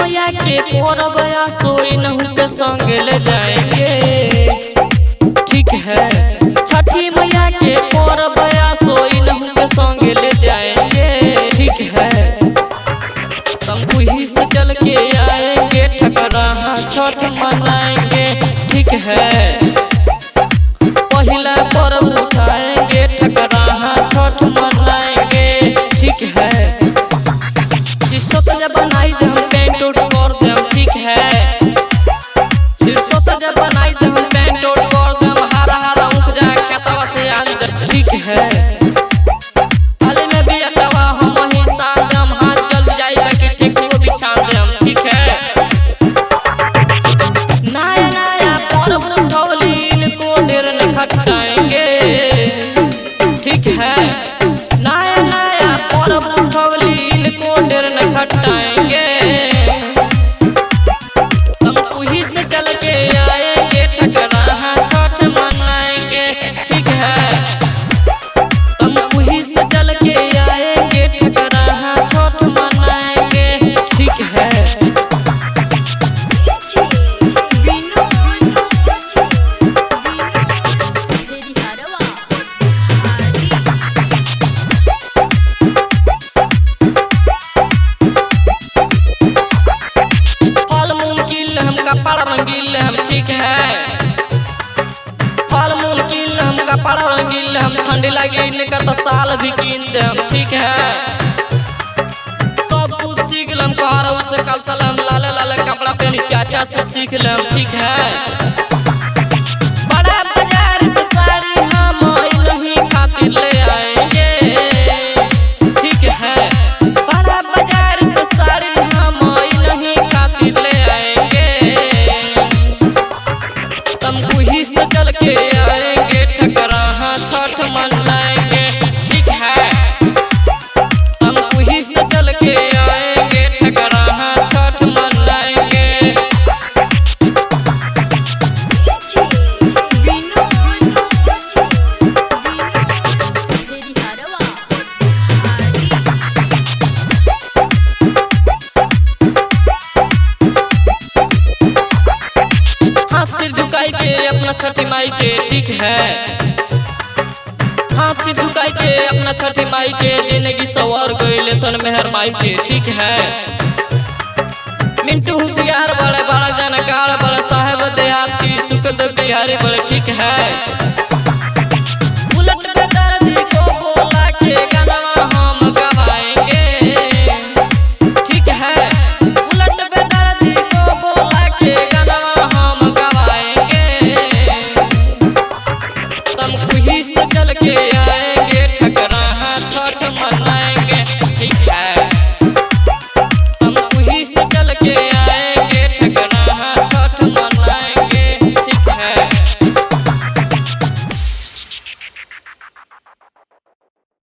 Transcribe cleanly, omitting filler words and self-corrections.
मैया के परब सोई नहु के संग ले जाएंगे। ठीक है छठी मैया के परब सोई नहु के संग ले जाएंगे। ठीक है तंबुही से चल के आएंगे ठकराहा छठ मनाएंगे। ठीक है पहला पर्व उठाएंगे ठकराहा छठ मनाएंगे। ठीक है शीशो से बनाई दे हम पेंट उठ कर दे। ठीक है शीशो से बनाई दे हम पेंट उठ कर दे। हरा हरा उठ जा खेतवा से आन दे। ठीक है थाली में भी अटवा हम ही साथ हम हाथ चल जाएगा कि ठीक वो बिछा दे हम। ठीक है नया नया पर्व उठौली इनको ढेर न खटाएंगे। ठीक है नया नया पर्व उठौली इनको ढेर न खटाएंगे। तंबुही से चल के आएंगे ठकराहा छठ मनाएंगे। ठीक है तंबुही से चल के आएंगे ठकराहा छठ मनाएंगे। ठीक है कपड़ा रंगील हम। ठीक है फल मूल कील हम कपड़ा रंगील हम। ठंडी लगे इनका तो साल भी कीन दे हम। ठीक है सब कुछ सीख लम कहरा उसे कल सलाम लाले लाले कपड़ा पहनी चाचा से सीख लम। ठीक है बड़ा बाजार से साड़ी हम नहीं खातिर ले आएंगे। ठीक है बड़ा बाजार से साड़ी हम नहीं खातिर ले आएंगे। तंबुही से चल के आएंगे ठकराहा छठ मनाएंगे। ठीक है तंबुही से चल के आएंगे ठकराहा छठ मनाएंगे। हाथ सिर झुकाई के अपना छठी माई के। ठीक है हाथ सिर झुकाई के अपना छठी माई के। जिंदगी सवार गई सन मेहर माई के। ठीक है मिंटू होशियार बड़े बड़ा जानकार बड़े साहेब देहाती सुखद बिहारी बड़े। ठीक है उलट के दर्दी को